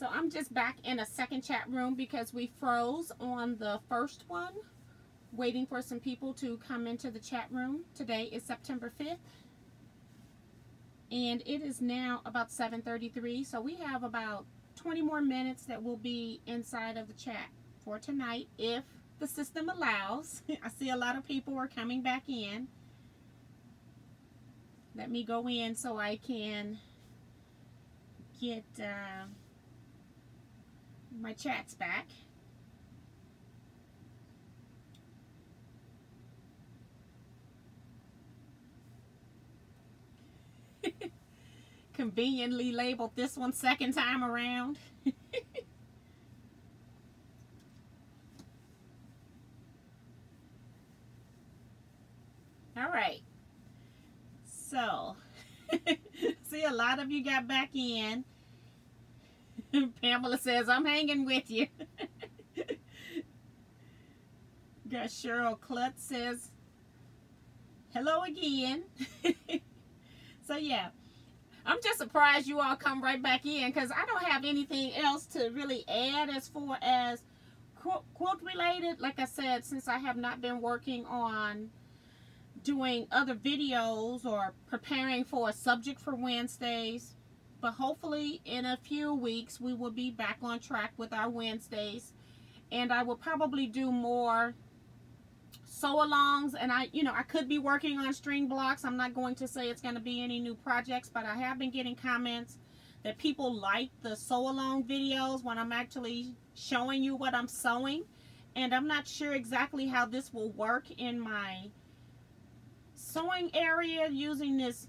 So I'm just back in a second chat room because we froze on the first one, waiting for some people to come into the chat room. Today is September 5th, and it is now about 7:33, so we have about 20 more minutes that will be inside of the chat for tonight, if the system allows. I see a lot of people are coming back in. Let me go in so I can get my chats back. Conveniently labeled this one second time around. All right. So, see, a lot of you got back in. Pamela says, I'm hanging with you. Got Cheryl Klutz says, hello again. So, yeah. I'm just surprised you all come right back in because I don't have anything else to really add as far as quilt related. Like I said, since I have not been working on doing other videos or preparing for a subject for Wednesdays, but hopefully in a few weeks we will be back on track with our Wednesdays, and I will probably do more sew-alongs, and I could be working on string blocks. I'm not going to say it's going to be any new projects, but I have been getting comments that people like the sew-along videos when I'm actually showing you what I'm sewing, and I'm not sure exactly how this will work in my sewing area using this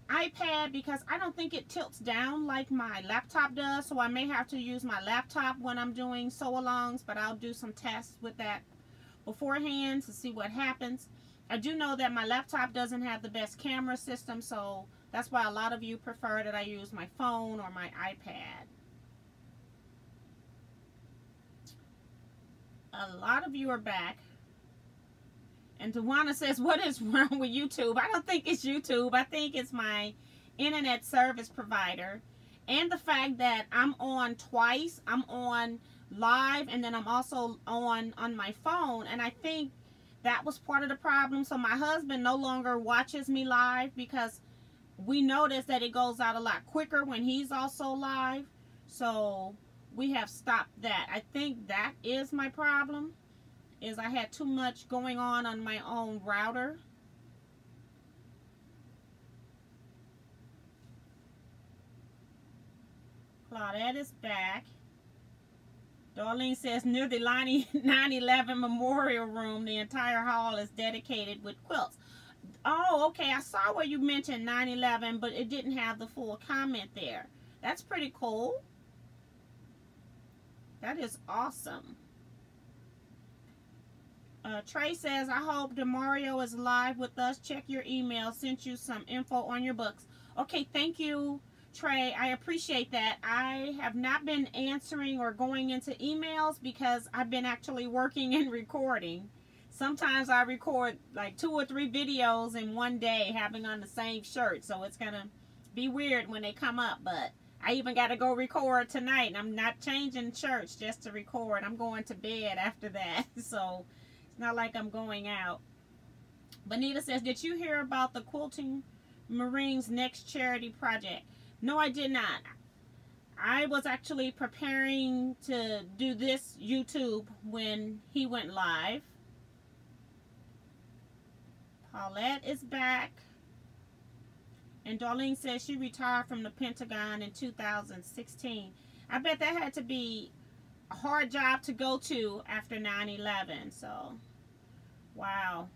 iPad, because I don't think it tilts down like my laptop does, so I may have to use my laptop when I'm doing sew-alongs, but I'll do some tests with that beforehand to see what happens. I do know that my laptop doesn't have the best camera system, so that's why a lot of you prefer that I use my phone or my iPad. A lot of you are back. And Teajuana says, what is wrong with YouTube? I don't think it's YouTube. I think it's my internet service provider. And the fact that I'm on twice. I'm on live and then I'm also on my phone. And I think that was part of the problem. So my husband no longer watches me live because we noticed that it goes out a lot quicker when he's also live. So we have stopped that. I think that is my problem. Is I had too much going on my own router. Claudette is back. Darlene says, near the 9/11 Memorial Room, the entire hall is dedicated with quilts. Oh, okay. I saw where you mentioned 9/11, but it didn't have the full comment there. That's pretty cool. That is awesome. Trey says, I hope Demario is live with us. Check your email. Sent you some info on your books. Okay, thank you, Trey. I appreciate that. I have not been answering or going into emails because I've been actually working and recording. Sometimes I record like 2 or 3 videos in one day having on the same shirt. So it's going to be weird when they come up. But I even got to go record tonight. I'm not changing shirts just to record. I'm going to bed after that. So not like I'm going out. Bonita says, did you hear about the Quilting Marine's next charity project? No, I did not. I was actually preparing to do this YouTube when he went live. Paulette is back. And Darlene says she retired from the Pentagon in 2016. I bet that had to be a hard job to go to after 9/11. So, wow.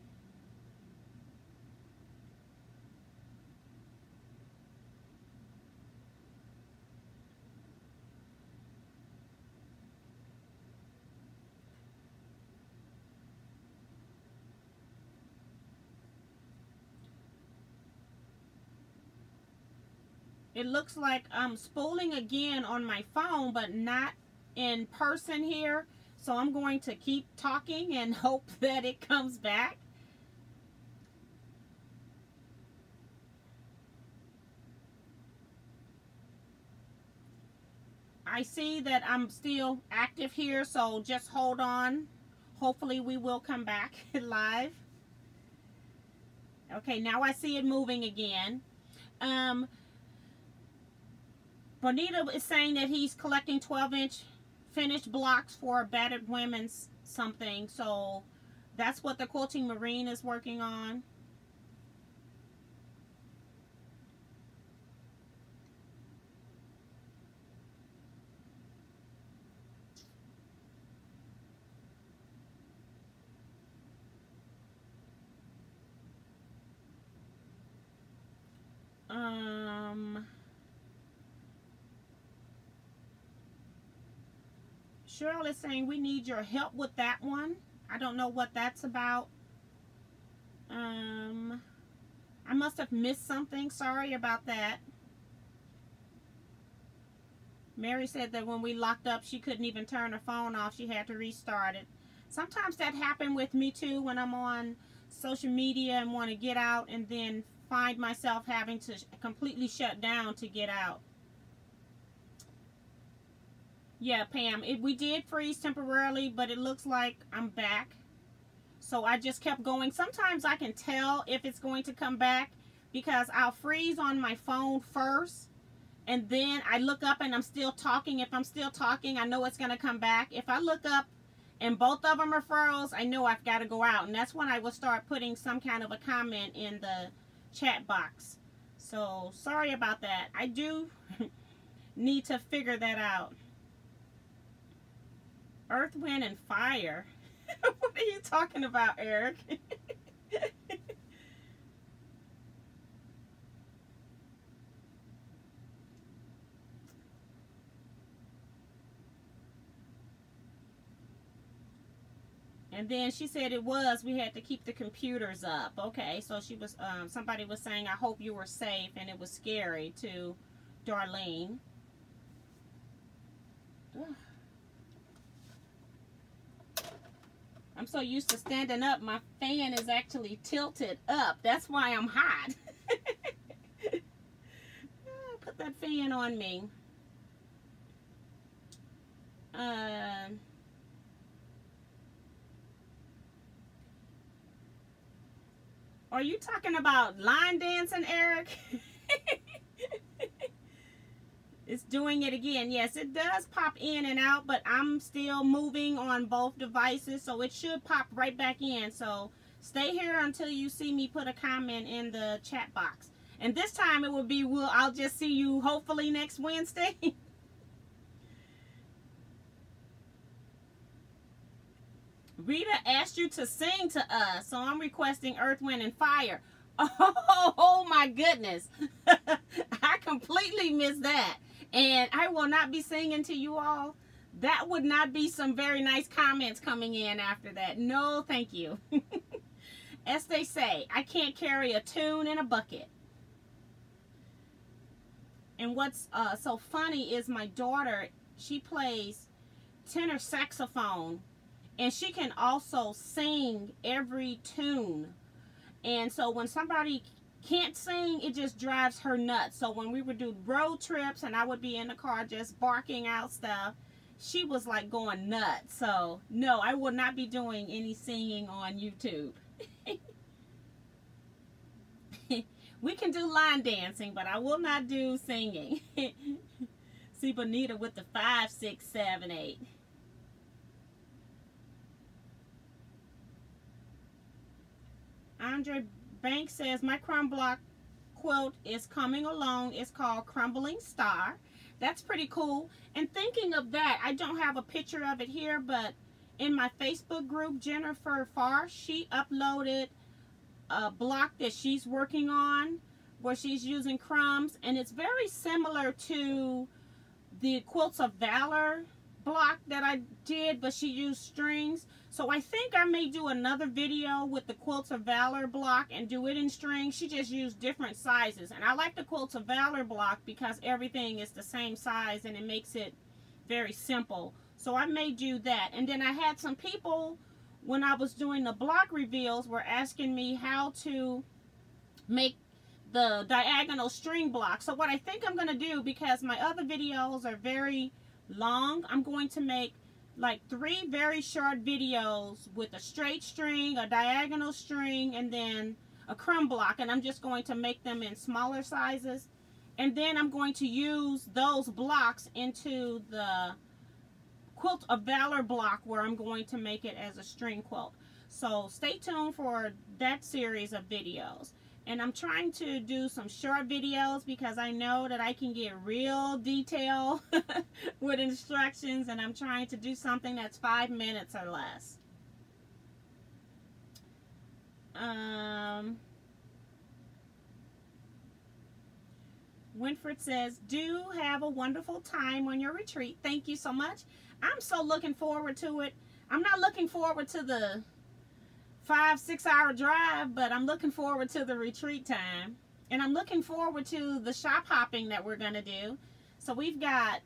It looks like I'm spooling again on my phone, but not in person here. So I'm going to keep talking and hope that it comes back. I see that I'm still active here, so just hold on. Hopefully we will come back live. Okay, now I see it moving again. Bonita is saying that he's collecting 12-inch finished blocks for battered women's something. So that's what the Quilting Marine is working on. Cheryl is saying we need your help with that one. I don't know what that's about. I must have missed something. Sorry about that. Mary said that when we locked up, she couldn't even turn her phone off. She had to restart it. Sometimes that happened with me too when I'm on social media and want to get out and then find myself having to completely shut down to get out. Yeah, Pam, we did freeze temporarily, but it looks like I'm back. So I just kept going. Sometimes I can tell if it's going to come back because I'll freeze on my phone first. And then I look up and I'm still talking. If I'm still talking, I know it's going to come back. If I look up and both of them are froze, I know I've got to go out. And that's when I will start putting some kind of a comment in the chat box. So sorry about that. I do need to figure that out. Earth, Wind, and Fire. What are you talking about, Eric? And then she said we had to keep the computers up. Okay, so she was, somebody was saying, I hope you were safe, and it was scary to Darlene. Ugh. I'm so used to standing up, my fan is actually tilted up. That's why I'm hot. Put that fan on me. Are you talking about line dancing, Eric? It's doing it again. Yes, it does pop in and out, but I'm still moving on both devices, so it should pop right back in. So stay here until you see me put a comment in the chat box. And this time it will be, I'll just see you hopefully next Wednesday. Rita asked you to sing to us, so I'm requesting Earth, Wind, and Fire. Oh my goodness. I completely missed that. And I will not be singing to you all. That would not be some very nice comments coming in after that. No, thank you. As they say, I can't carry a tune in a bucket. And what's so funny is my daughter, she plays tenor saxophone. And she can also sing every tune. And so when somebody can't sing, it just drives her nuts. So when we would do road trips and I would be in the car just barking out stuff, she was like going nuts. So no, I will not be doing any singing on YouTube. We can do line dancing, but I will not do singing. See Bonita with the 5, 6, 7, 8. Andre Banks says, my crumb block quilt is coming along. It's called Crumbling Star. That's pretty cool. And thinking of that, I don't have a picture of it here, but in my Facebook group, Jennifer Farr, she uploaded a block that she's working on where she's using crumbs. And it's very similar to the Quilts of Valor block that I did, but she used strings. So I think I may do another video with the Quilts of Valor block and do it in strings. She just used different sizes. And I like the Quilts of Valor block because everything is the same size and it makes it very simple. So I may do that. And then I had some people, when I was doing the block reveals, were asking me how to make the diagonal string block. So what I think I'm going to do, because my other videos are very long. I'm going to make like 3 very short videos with a straight string, a diagonal string, and then a crumb block, and I'm just going to make them in smaller sizes, and then I'm going to use those blocks into the Quilt of Valor block where I'm going to make it as a string quilt. So stay tuned for that series of videos. And I'm trying to do some short videos because I know that I can get real detail with instructions, and I'm trying to do something that's 5 minutes or less. Winfred says, do have a wonderful time on your retreat. Thank you so much. I'm so looking forward to it. I'm not looking forward to the 5-6 hour drive, but I'm looking forward to the retreat time. And I'm looking forward to the shop hopping that we're going to do. So we've got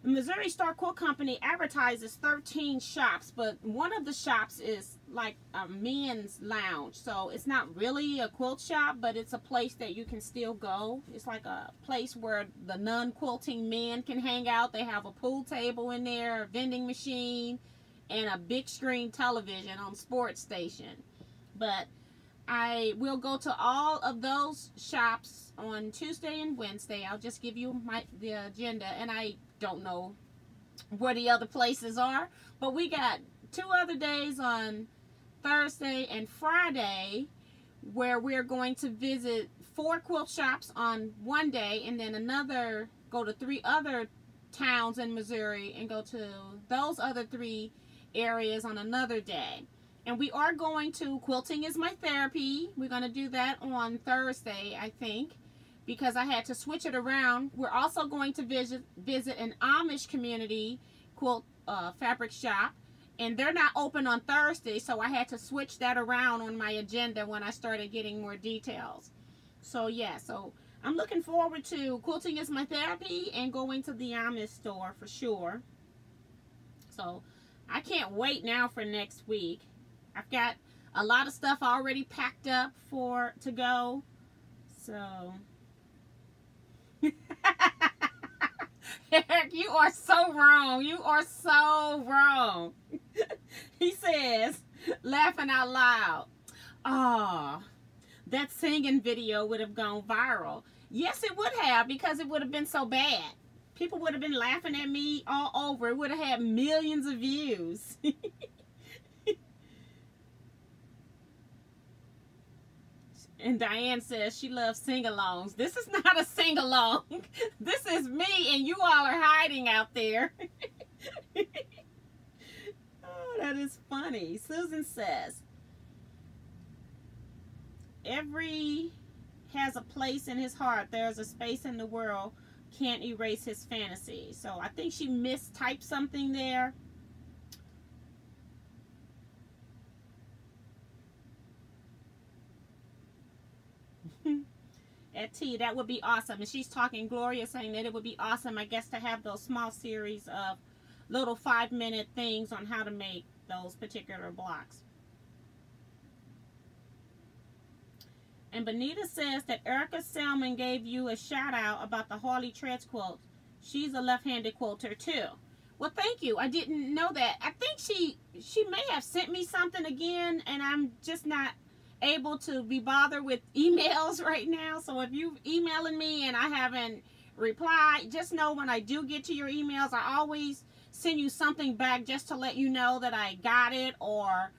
the Missouri Star Quilt Company advertises 13 shops, but one of the shops is like a men's lounge. So it's not really a quilt shop, but it's a place that you can still go. It's like a place where the non-quilting men can hang out. They have a pool table in there, a vending machine, and a big screen television on Sports Station. But I will go to all of those shops on Tuesday and Wednesday. I'll just give you the agenda, and I don't know where the other places are, but we got 2 other days on Thursday and Friday where we're going to visit 4 quilt shops on one day, and then go to 3 other towns in Missouri and go to those other 3 areas on another day. And we are going to Quilting is My Therapy. We're going to do that on Thursday, I think, because I had to switch it around. We're also going to visit an Amish community quilt fabric shop, and they're not open on Thursday, so I had to switch that around on my agenda when I started getting more details. So yeah, so I'm looking forward to Quilting is My Therapy and going to the Amish store for sure. So I can't wait now for next week. I've got a lot of stuff already packed up to go. So Eric, you are so wrong. You are so wrong. He says, laughing out loud, oh, that singing video would have gone viral. Yes, it would have, because it would have been so bad. People would have been laughing at me all over. It would have had millions of views. And Diane says she loves sing-alongs. This is not a sing-along. This is me, and you all are hiding out there. Oh, that is funny. Susan says, every has a place in his heart. There's a space in the world. Can't erase his fantasy. So I think she mistyped something there. At T, that would be awesome. And she's talking, Gloria, saying that it would be awesome, I guess, to have those small series of little 5-minute things on how to make those particular blocks. And Benita says that Erica Selman gave you a shout out about the Harley Treads quilt. She's a left-handed quilter too. Well, thank you. I didn't know that. I think she may have sent me something again, and I'm just not able to be bothered with emails right now. So if you're emailing me and I haven't replied, just know when I do get to your emails, I always send you something back just to let you know that I got it, or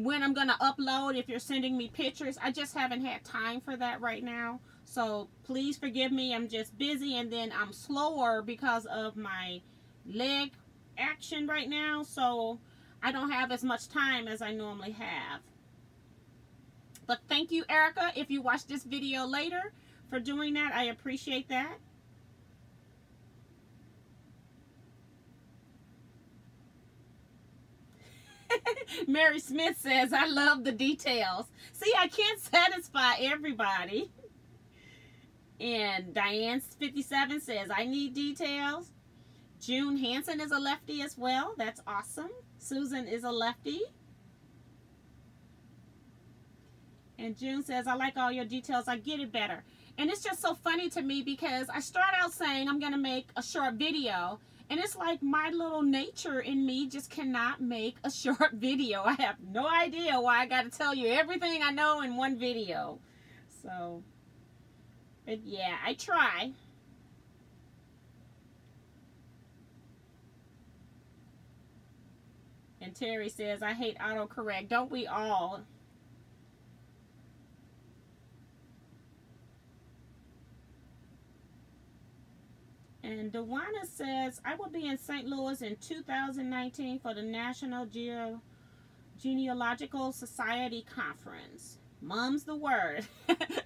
when I'm gonna upload, if you're sending me pictures. I just haven't had time for that right now, so please forgive me. I'm just busy, and then I'm slower because of my leg action right now, so I don't have as much time as I normally have. But thank you, Erica, if you watch this video later, for doing that. I appreciate that. Mary Smith says, I love the details. See, I can't satisfy everybody. And Diane 57 says, I need details. June Hansen is a lefty as well. That's awesome. Susan is a lefty. And June says, I like all your details. I get it better. And it's just so funny to me because I start out saying I'm going to make a short video. And it's like my little nature in me just cannot make a short video. I have no idea why I got to tell you everything I know in one video. So, but yeah, I try. And Terry says, I hate autocorrect. Don't we all? And Dewana says, I will be in St. Louis in 2019 for the National Genealogical Society Conference. Mum's the word.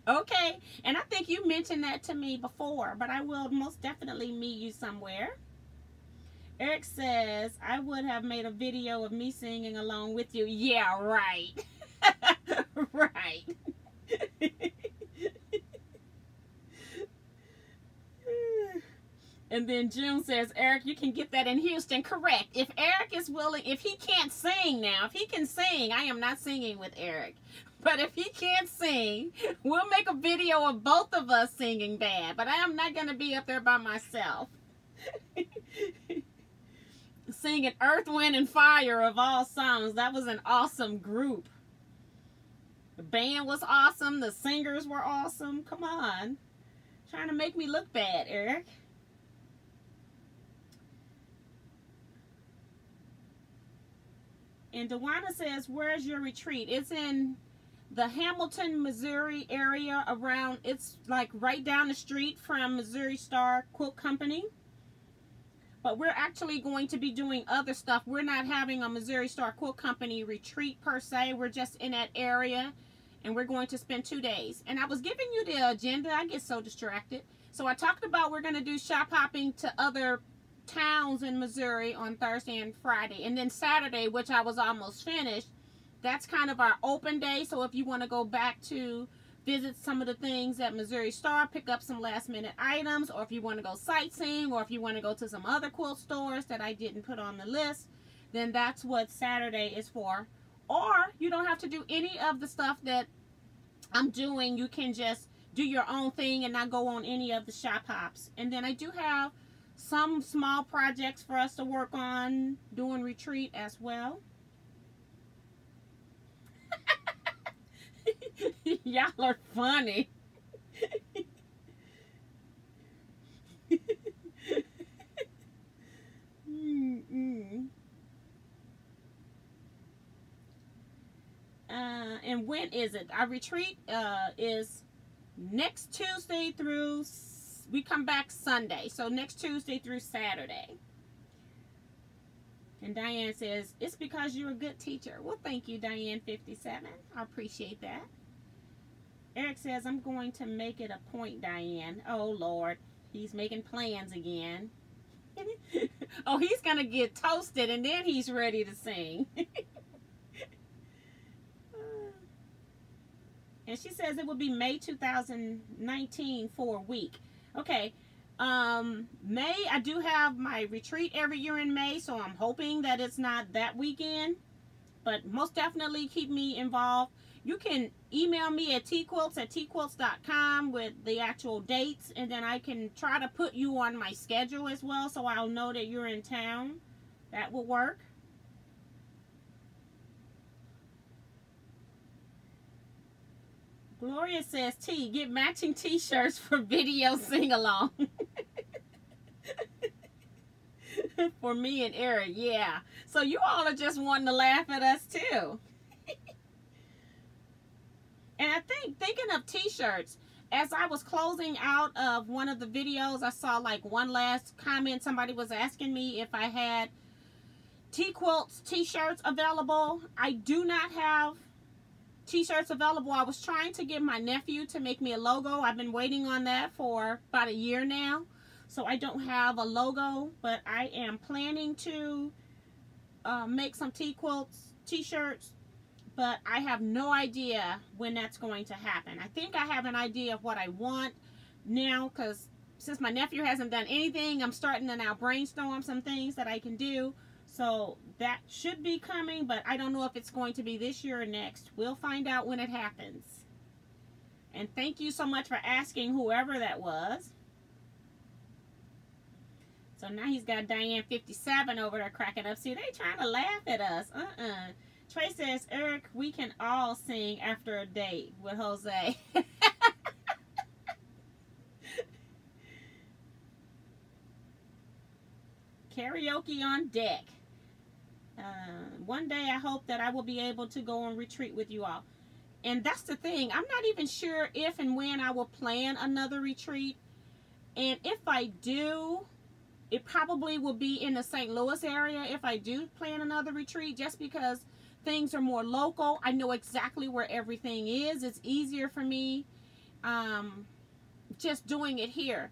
Okay. And I think you mentioned that to me before, but I will most definitely meet you somewhere. Eric says, I would have made a video of me singing along with you. Yeah, right. Right. And then June says, Eric, you can get that in Houston. Correct. If Eric is willing, if he can't sing now, if he can sing, I am not singing with Eric. But if he can't sing, we'll make a video of both of us singing bad. But I am not going to be up there by myself. Singing Earth, Wind, and Fire of all songs. That was an awesome group. The band was awesome. The singers were awesome. Come on. Trying to make me look bad, Eric. And Dewana says, where's your retreat? It's in the Hamilton, Missouri area around, it's like right down the street from Missouri Star Quilt Company. But we're actually going to be doing other stuff. We're not having a Missouri Star Quilt Company retreat per se. We're just in that area. And we're going to spend 2 days. And I was giving you the agenda. I get so distracted. So I talked about we're going to do shop hopping to other towns in Missouri on Thursday and Friday. And then Saturday, which I was almost finished, that's kind of our open day. So if you want to go back to visit some of the things at Missouri Star, pick up some last minute items, or if you want to go sightseeing, or if you want to go to some other quilt stores that I didn't put on the list, then that's what Saturday is for. Or you don't have to do any of the stuff that I'm doing. You can just do your own thing and not go on any of the shop hops. And then I do have some small projects for us to work on doing retreat as well. Y'all are funny. And when is it? Our retreat is next Tuesday through, we come back Sunday. So next Tuesday through Saturday. And Diane says, it's because you're a good teacher. Well, thank you, Diane57. I appreciate that. Eric says, I'm going to make it a point, Diane. Oh, Lord. He's making plans again. Oh, he's going to get toasted and then he's ready to sing. And she says it will be May 2019 for a week. Okay. May, I do have my retreat every year in May, so I'm hoping that it's not that weekend. But most definitely keep me involved. You can email me at TeaQuilts@teaquilts.com with the actual dates, and then I can try to put you on my schedule as well, so I'll know that you're in town. That will work. Gloria says, T, get matching t-shirts for video sing-along. For me and Eric, yeah. So you all are just wanting to laugh at us too. And I think, thinking of t-shirts, as I was closing out of one of the videos, I saw like one last comment. Somebody was asking me if I had TeaQuilts t-shirts available. I do not have t-shirts available. I was trying to get my nephew to make me a logo. I've been waiting on that for about a year now. So I don't have a logo, but I am planning to make some TeaQuilts t-shirts, but I have no idea when that's going to happen. I think I have an idea of what I want now, because since my nephew hasn't done anything, I'm starting to now brainstorm some things that I can do. So that should be coming, but I don't know if it's going to be this year or next. We'll find out when it happens. And thank you so much for asking whoever that was. So now he's got Diane 57 over there cracking up. See, they trying to laugh at us. Trey says, Eric, we can all sing after a date with Jose. Karaoke on deck. One day I hope that I will be able to go on retreat with you all. And that's the thing. I'm not even sure if and when I will plan another retreat. And if I do, it probably will be in the St. Louis area if I do plan another retreat, just because things are more local. I know exactly where everything is. It's easier for me just doing it here.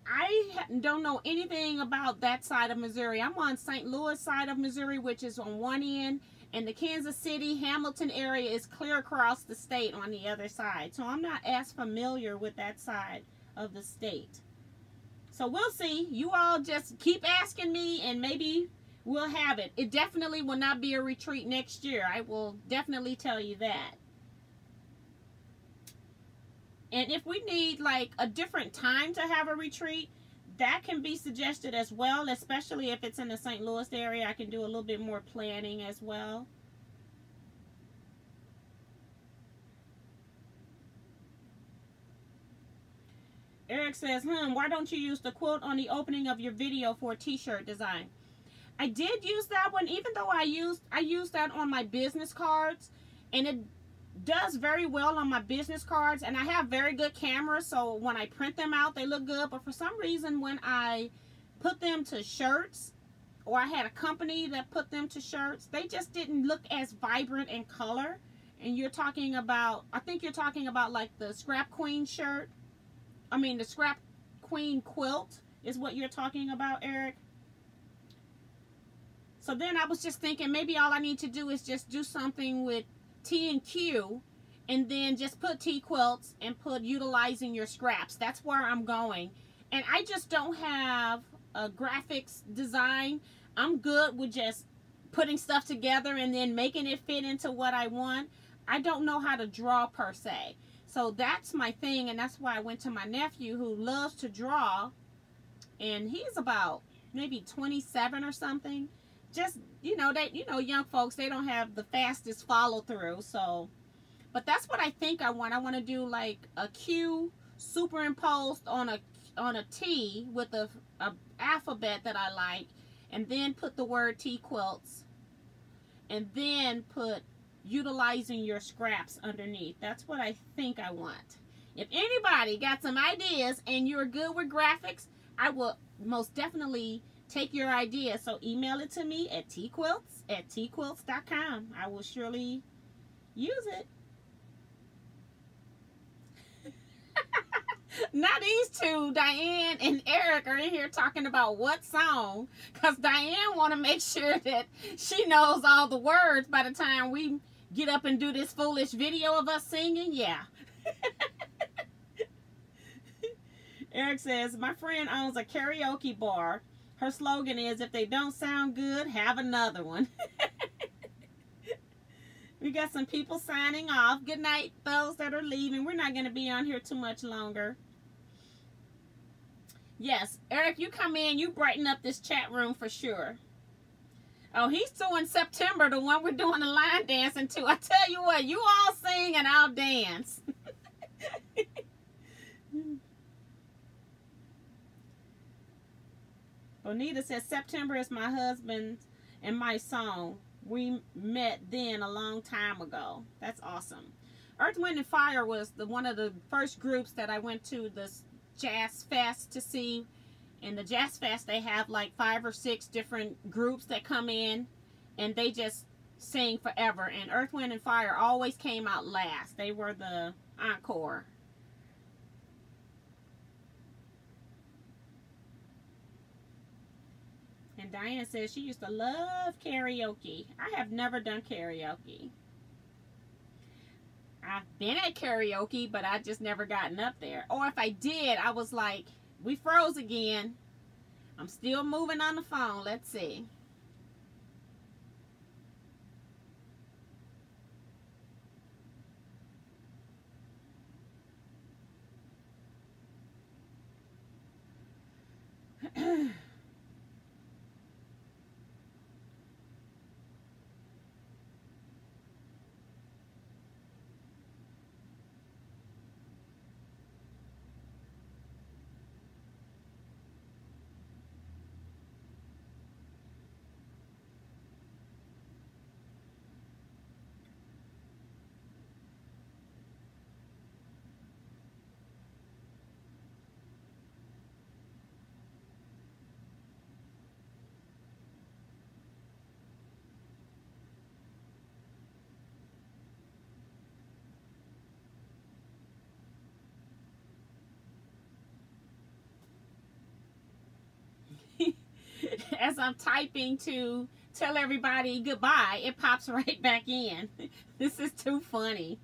I don't know anything about that side of Missouri. I'm on St. Louis side of Missouri, which is on one end, and the Kansas City, Hamilton area is clear across the state on the other side. So I'm not as familiar with that side of the state. So we'll see. You all just keep asking me, and maybe we'll have it. It definitely will not be a retreat next year. I will definitely tell you that. And if we need like a different time to have a retreat, that can be suggested as well, especially if it's in the St. Louis area. I can do a little bit more planning as well. Eric says, why don't you use the quote on the opening of your video for a t-shirt design? I did use that one, even though I used that on my business cards, and it does very well on my business cards, and I have very good cameras, so when I print them out they look good. But for some reason, when I put them to shirts, or I had a company that put them to shirts, they just didn't look as vibrant in color. And you're talking about, I think you're talking about like the Scrap Queen shirt. I mean the Scrap Queen quilt is what you're talking about, Eric. So then I was just thinking maybe all I need to do is just do something with T and Q, and then just put TeaQuilts and put utilizing your scraps. That's where I'm going. And I just don't have a graphics design. I'm good with just putting stuff together and then making it fit into what I want. I don't know how to draw per se. So that's my thing, and that's why I went to my nephew who loves to draw, and he's about maybe 27 or something. Just, young folks, they don't have the fastest follow through. So, but that's what I think I want. I want to do like a Q superimposed on a T with a alphabet that I like, and then put the word TeaQuilts, and then put utilizing your scraps underneath. That's what I think I want. If anybody got some ideas and you're good with graphics, I will most definitely take your idea. So email it to me at teaquilts@teaquilts.com. I will surely use it. Now these two, Diane and Eric, are in here talking about what song, because Diane want to make sure that she knows all the words by the time we get up and do this foolish video of us singing. Yeah. Eric says, my friend owns a karaoke bar. Her slogan is, if they don't sound good, have another one. We got some people signing off. Good night, those that are leaving. We're not going to be on here too much longer. Yes, Eric, you come in, you brighten up this chat room for sure. Oh, he's doing September, the one we're doing the line dancing to. I tell you what, you all sing and I'll dance. Bonita says, September is my husband and my song. We met then a long time ago. That's awesome. Earth, Wind, and Fire was one of the first groups that I went to this Jazz Fest to see. In the Jazz Fest, they have like 5 or 6 different groups that come in, and they just sing forever. And Earth, Wind, and Fire always came out last. They were the encore. And Diane says she used to love karaoke. I have never done karaoke. I've been at karaoke, but I just never gotten up there. Or if I did, I was like, we froze again. I'm still moving on the phone. Let's see. As I'm typing to tell everybody goodbye, it pops right back in. This is too funny.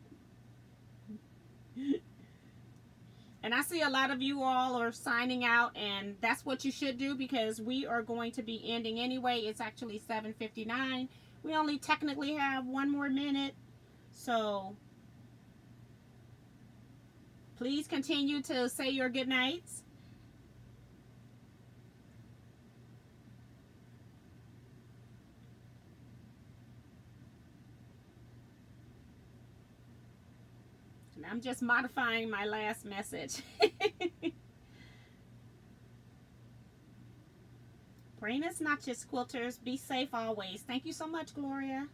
And I see a lot of you all are signing out, and that's what you should do because we are going to be ending anyway. It's actually 7:59. We only technically have 1 more minute. So please continue to say your good nights. I'm just modifying my last message. Brain is not just quilters. Be safe always. Thank you so much, Gloria.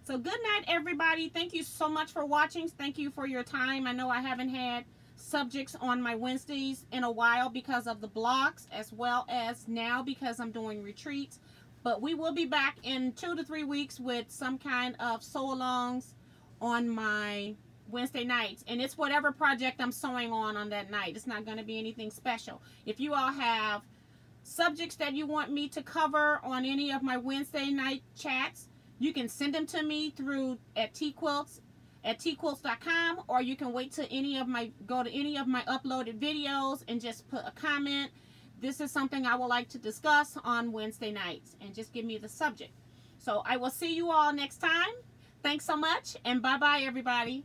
So good night, everybody. Thank you so much for watching. Thank you for your time. I know I haven't had subjects on my Wednesdays in a while because of the blocks, as well as now because I'm doing retreats. But we will be back in 2 to 3 weeks with some kind of sew-alongs on my Wednesday nights. And it's whatever project I'm sewing on that night. It's not going to be anything special. If you all have subjects that you want me to cover on any of my Wednesday night chats, you can send them to me through at TeaQuilts at TeaQuilts.com, or you can wait to go to any of my uploaded videos and just put a comment. This is something I would like to discuss on Wednesday nights, and just give me the subject. So I will see you all next time. Thanks so much, and bye-bye, everybody.